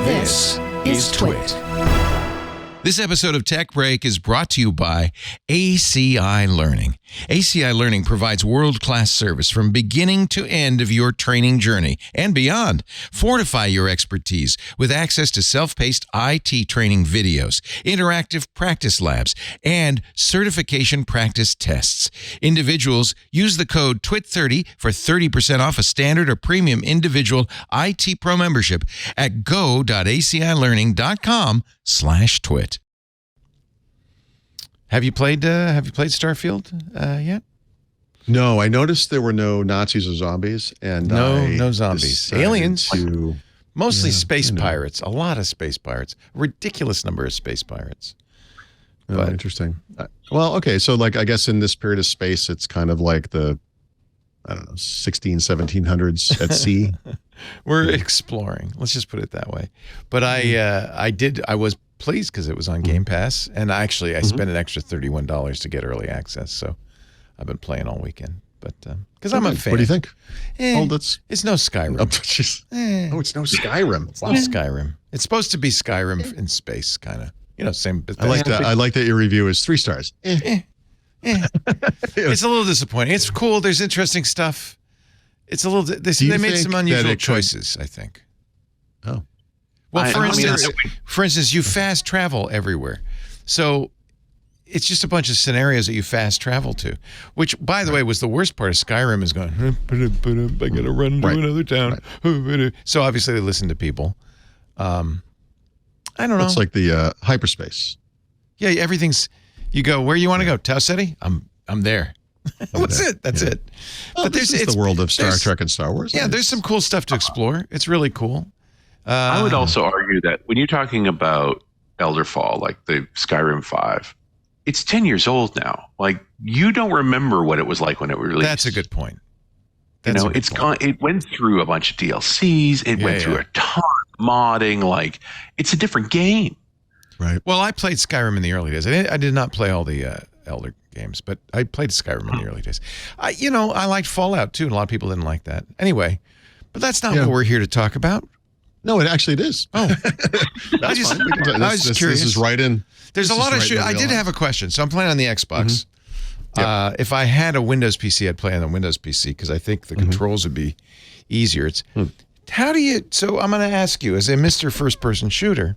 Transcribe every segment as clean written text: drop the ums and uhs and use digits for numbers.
This is TWiT. This episode of Tech Break is brought to you by ACI Learning. ACI Learning provides world-class service from beginning to end of your training journey and beyond. Fortify your expertise with access to self-paced IT training videos, interactive practice labs, and certification practice tests. Individuals use the code TWIT30 for 30% off a standard or premium individual IT Pro membership at go.acilearning.com/twit. Have you played Starfield yet? No, I noticed there were no Nazis or zombies, and no zombies. Aliens, mostly space pirates. A lot of space pirates. Ridiculous number of space pirates. Oh, interesting. Well, okay, so like I guess in this period of space, it's kind of like the 1700s at sea. We're exploring. Let's just put it that way. But I was pleased because it was on Game Pass, and I spent an extra $31 to get early access, so I've been playing all weekend. But because I'm a fan. What do you think? It's no Skyrim. It's no Skyrim. It's no Skyrim. It's supposed to be Skyrim in space, kind of. Same. Bethesda. I like that. I like that your review is 3 stars. It's a little disappointing. It's cool. There's interesting stuff. It's a little. They made some unusual choices, I think. Oh. Well, for instance, you fast travel everywhere. So it's just a bunch of scenarios that you fast travel to, which, by the way, was the worst part of Skyrim is going, I got to run to another town. Right. So obviously they listen to people. I don't know. It's like the hyperspace. Yeah, everything's, you go, where you want to go? Tau City? I'm there. That's it. That's it. Oh, but it's the world of Star Trek and Star Wars. Yeah, there's some cool stuff to explore. It's really cool. I would also argue that when you're talking about Elderfall, like the Skyrim 5, it's 10 years old now. Like, you don't remember what it was like when it was released. That's a good point. It went through a bunch of DLCs. It went through a ton of modding. Like, it's a different game. Right. Well, I played Skyrim in the early days. I did not play all the Elder games, but I played Skyrim in the early days. I liked Fallout too, and a lot of people didn't like that. Anyway, but that's not what we're here to talk about. No, it actually is. Oh, I was curious. This is right in. There's a lot of shit. I did have a question. So I'm playing on the Xbox. Yep. If I had a Windows PC, I'd play on the Windows PC because I think the controls would be easier. How do you? So I'm going to ask you, as a Mr. First-Person shooter,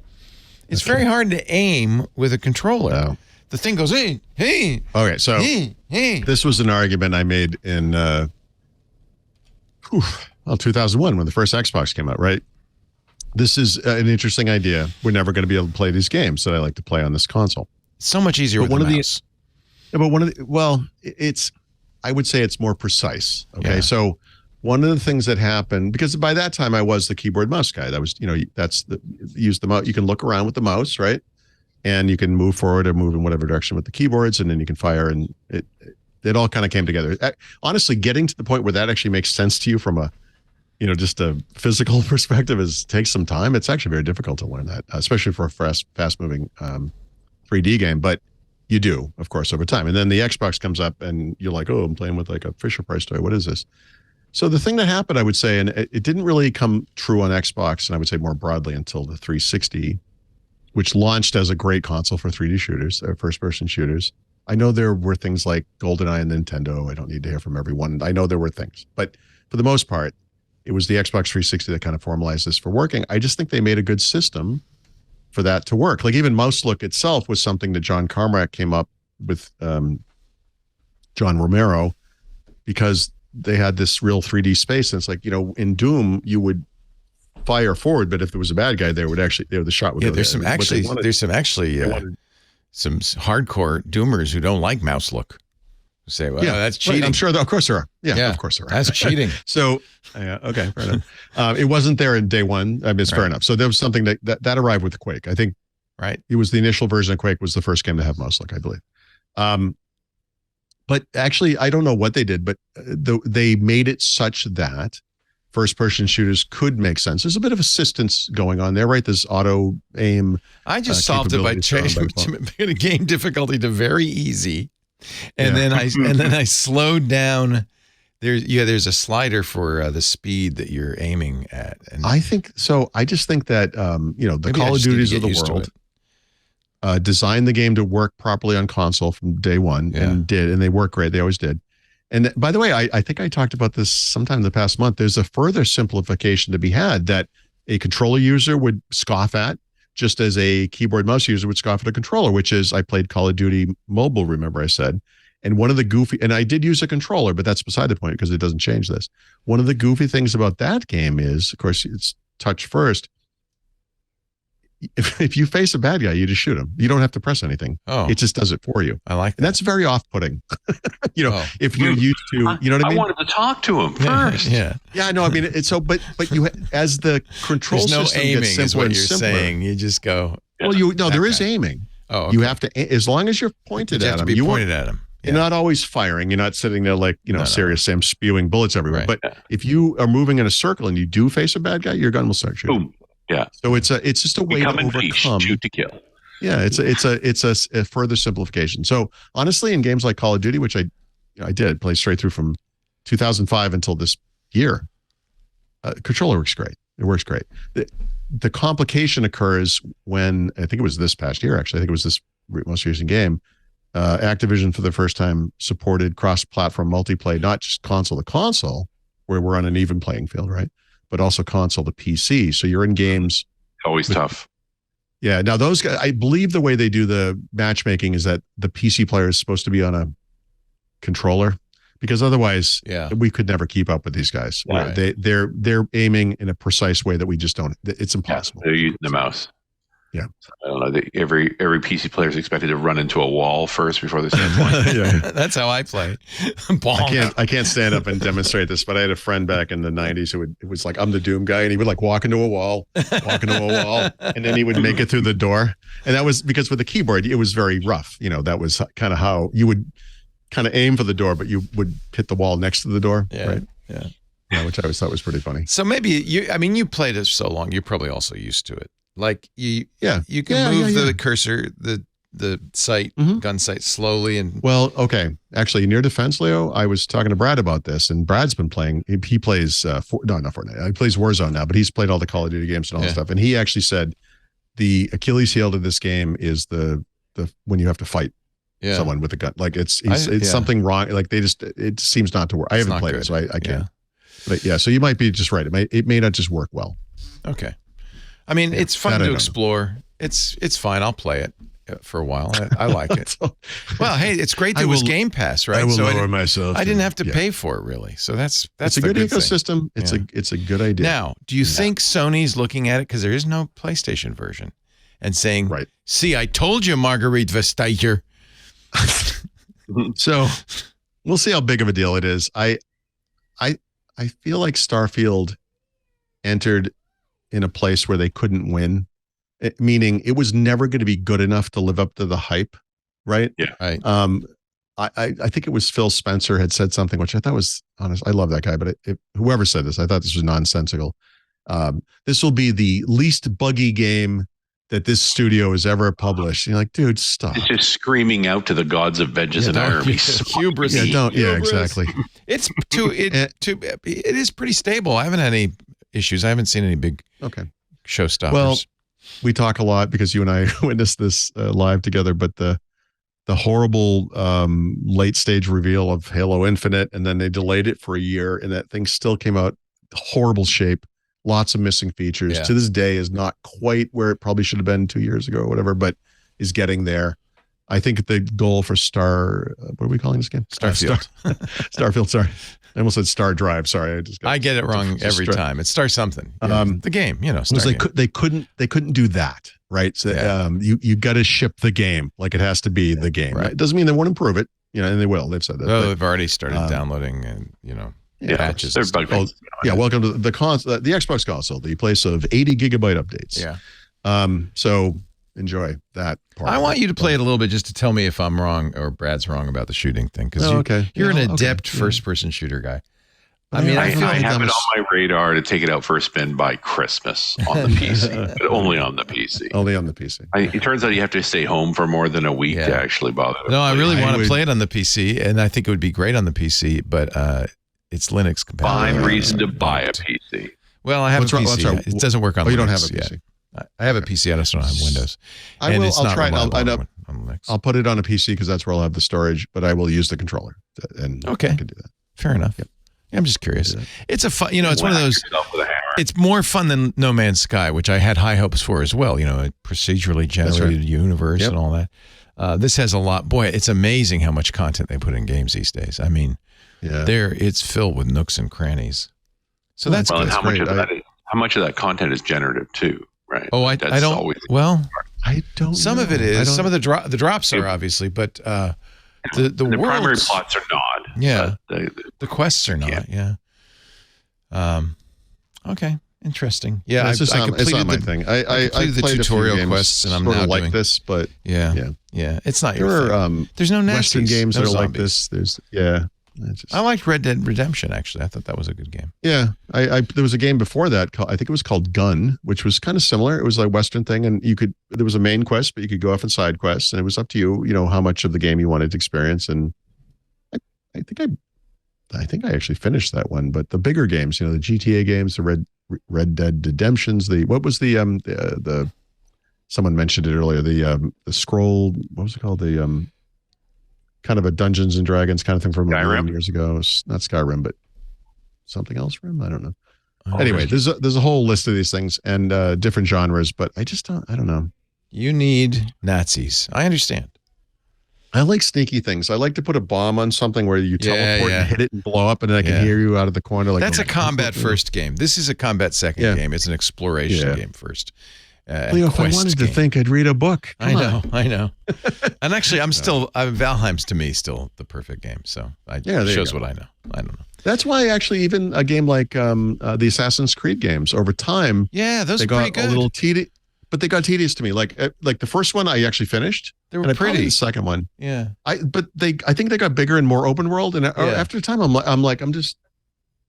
it's very hard to aim with a controller. No. The thing goes, hey. Okay, so this was an argument I made in 2001 when the first Xbox came out, right? This is an interesting idea. We're never going to be able to play these games that I like to play on this console. So much easier with the mouse. I would say it's more precise. Okay, so one of the things that happened, because by that time I was the keyboard mouse guy. That was, use the mouse. You can look around with the mouse, right? And you can move forward or move in whatever direction with the keyboards, and then you can fire, and it all kind of came together. Honestly, getting to the point where that actually makes sense to you from a just a physical perspective takes some time. It's actually very difficult to learn that, especially for a fast-moving 3D game. But you do, of course, over time. And then the Xbox comes up, and you're like, oh, I'm playing with like a Fisher-Price toy. What is this? So the thing that happened, I would say, and it didn't really come true on Xbox, and I would say more broadly until the 360, which launched as a great console for 3D shooters, first-person shooters. I know there were things like GoldenEye and Nintendo. I don't need to hear from everyone. I know there were things. But for the most part, it was the Xbox 360 that kind of formalized this for working. I just think they made a good system for that to work. Like even mouselook itself was something that John Carmack came up with, John Romero, because they had this real 3D space. And it's like, in Doom, you would fire forward, but if there was a bad guy there, the shot would go there's some there. some hardcore Doomers who don't like mouselook. Say, well, that's cheating. Right. I'm sure, of course there are. Yeah, of course there are. That's cheating. So, okay, fair enough. It wasn't there in day one. I mean, it's fair enough. So there was something that arrived with Quake. I think it was the initial version of Quake was the first game to have mouselook, I believe. But actually, I don't know what they did, but they made it such that first-person shooters could make sense. There's a bit of assistance going on there, right? There's auto aim. I just solved it by changing the game difficulty to very easy. And then I slowed down There's a slider for the speed that you're aiming at. And I think so. I just think that the Call of Duties of the world designed the game to work properly on console from day one, and they work great. They always did. And by the way, I think I talked about this sometime in the past month. There's a further simplification to be had that a controller user would scoff at, just as a keyboard mouse user would scoff at a controller, which is I played Call of Duty Mobile, remember I said. And one of the goofy, and I did use a controller, but that's beside the point because it doesn't change this. One of the goofy things about that game is, of course, it's touch first. If you face a bad guy, you just shoot him. You don't have to press anything. Oh, it just does it for you. I like that. And that's very off-putting. If you're used to, you know what I mean? I wanted to talk to him first. Yeah, no, I mean, it's so, but you, as the control system gets simpler is what and you're simpler, saying. You just go. Well, there is aiming. Oh, okay. You have to, as long as you're pointed at him. You pointed at him. You're not always firing. You're not sitting there like, serious Sam spewing bullets everywhere. Right. But if you are moving in a circle and you do face a bad guy, your gun will start shooting. Boom. Yeah. So it's just a way to overcome. Shoot to kill. Yeah, it's a further simplification. So honestly, in games like Call of Duty, which I did play straight through from 2005 until this year, controller works great. It works great. The complication occurs when, I think it was this past year, actually, I think it was this most recent game, Activision for the first time supported cross-platform multiplayer, not just console to console, where we're on an even playing field, right? But also console to PC. So you're in games. Always tough. Yeah. Now those guys, I believe the way they do the matchmaking is that the PC player is supposed to be on a controller, because otherwise we could never keep up with these guys. Right. They're aiming in a precise way that we just don't. It's impossible. They're using the mouse. Yeah. I don't know. Every PC player is expected to run into a wall first before they stand point. That's how I play. I can't stand up and demonstrate this, but I had a friend back in the 90s who it was like, I'm the Doom guy, and he would like walk into a wall, and then he would make it through the door. And that was because with the keyboard, it was very rough. That was kind of how you would kind of aim for the door, but you would hit the wall next to the door. Yeah. Right. Yeah. Which I always thought was pretty funny. So maybe you played it so long, you're probably also used to it. Like you can move the cursor, the sight, gun sight slowly and. Well, okay. Actually, in your defense, Leo, I was talking to Brad about this, and Brad's been playing. He plays not Fortnite. He plays Warzone now, but he's played all the Call of Duty games and all that stuff. And he actually said the Achilles heel to this game is the when you have to fight someone with a gun. Like it's something wrong. Like it seems not to work. I haven't played it, so I can't. But so you might be just right. It may not just work well. Okay. I mean, it's fun to explore. It's fine. I'll play it for a while. I like it. Well, hey, it's great that it was Game Pass, right? I will lower myself. I didn't have to pay for it, really. So that's it's a good ecosystem. Thing. It's a good idea. Now, do you think Sony's looking at it, because there is no PlayStation version, and saying, right, see, I told you, Marguerite Vestager. So we'll see how big of a deal it is. I feel like Starfield entered in a place where they couldn't win, meaning it was never going to be good enough to live up to the hype, right? Yeah. Right. I think it was Phil Spencer had said something, which I thought was honest. I love that guy, but whoever said this, I thought this was nonsensical. This will be the least buggy game that this studio has ever published. And you're like, dude, stop. It's just screaming out to the gods of vengeance and irony. Hubris. Yeah, exactly. It is pretty stable. I haven't had any issues. I haven't seen any big showstoppers. Well, we talk a lot because you and I witnessed this live together, but the horrible late stage reveal of Halo Infinite, and then they delayed it for a year, and that thing still came out horrible shape, lots of missing features. To this day is not quite where it probably should have been 2 years ago or whatever, but is getting there. I think the goal for what are we calling this game? Starfield. Starfield, sorry. I almost said Star Drive. Sorry, I get it wrong every time. It starts something. The game, they couldn't do that, right? So you got to ship the game like it has to be the game. Right? It doesn't mean they won't improve it, and they will. They've said that. Oh, they've already started downloading and patches. They're bug fixes. Welcome to the Xbox console, the place of 80 gigabyte updates. Yeah. So enjoy that part. I want you to play it a little bit just to tell me if I'm wrong or Brad's wrong about the shooting thing, because you're an adept first-person shooter guy. I mean, I have it on my radar to take it out for a spin by Christmas on the PC, but only on the PC. Only on the PC. It turns out you have to stay home for more than a week to actually bother. No, I really want to play it on the PC, and I think it would be great on the PC, but it's Linux compatible. Fine reason to buy a PC. Well, I have a PC. It doesn't work on Linux. You don't have a PC yet. I have a PC. I just don't have Windows. I'll try it. On Linux. I'll put it on a PC because that's where I'll have the storage, but I will use the controller. And okay. I can do that. Fair enough. Yep. I'm just curious. It's a fun, it's one of those. It's more fun than No Man's Sky, which I had high hopes for as well. A procedurally generated universe and all that. This has a lot. Boy, it's amazing how much content they put in games these days. I mean, it's filled with nooks and crannies. So that's good. And how much of that content is generative too, right? Oh, I don't. Well, I don't. Some of it is. Some of the drops are obviously, but the primary plots are not. Yeah, the quests are not. Yeah. Okay. Interesting. Yeah, it's not my thing. I played the tutorial quests, and I'm now like this, but yeah. It's not your thing. There's no Nazis, Western games no that are zombies. like this. I liked Red Dead Redemption. Actually, I thought that was a good game. Yeah, there was a game before that. I think it was called Gun, which was kind of similar. It was like a Western thing, and there was a main quest, but you could go off on side quests, and it was up to you. How much of the game you wanted to experience. And I think I actually finished that one. But the bigger games, the GTA games, the Red Dead Redemptions, what was the someone mentioned it earlier, the scroll, what was it called, the kind of a Dungeons and Dragons kind of thing from a million years ago. It's not Skyrim, but something else rim, I don't know. Anyway, there's a whole list of these things and different genres, but I don't know. You need Nazis. I understand. I like sneaky things. I like to put a bomb on something where you teleport and hit it and blow up, and then I can hear you out of the corner. That's a combat first game. This is a combat second game. It's an exploration game first. Leo, if I wanted to think, I'd read a book. I know. And actually, Valheim's to me still the perfect game. So it shows what I know. I don't know. That's why actually even a game like the Assassin's Creed games over time. Yeah, those are pretty good. A little tedious. But they got tedious to me. Like the first one, I actually finished. They were pretty. The second one, yeah. I think they got bigger and more open world. And after a time, I'm just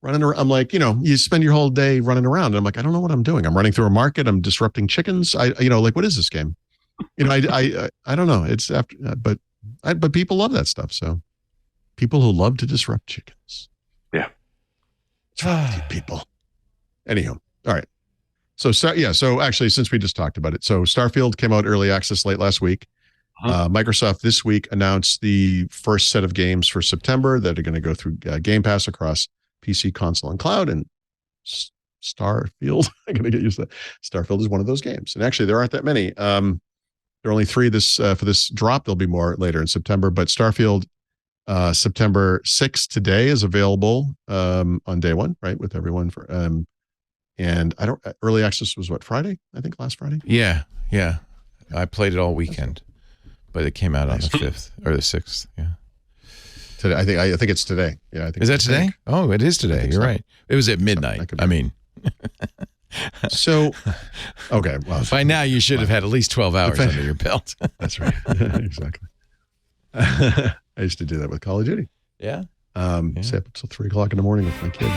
running around. I'm like, you spend your whole day running around. And I'm like, I don't know what I'm doing. I'm running through a market. I'm disrupting chickens. What is this game? I don't know. It's after, but people love that stuff. So people who love to disrupt chickens. Yeah. It's wrong with you people. Anyhow, all right. So actually, since we just talked about it, so Starfield came out early access late last week. Microsoft this week announced the first set of games for September that are going to go through Game Pass across PC, console, and cloud. And Starfield, I'm going to get used to that. Starfield is one of those games. And actually, there aren't that many. There are only 3 for this drop. There'll be more later in September. But Starfield, September 6th today is available on day one, right, with everyone for. And early access was Friday? I think last Friday. Yeah. I played it all weekend, but it came out on the 5th or the 6th. Yeah. Today, I think it's today. Yeah, I think. Is that today? Oh, it is today. You're right. It was at midnight. So, okay. Well, by now you should have had at least 12 hours under your belt. That's right. Exactly. I used to do that with Call of Duty. Yeah. Stay up until 3:00 in the morning with my kid.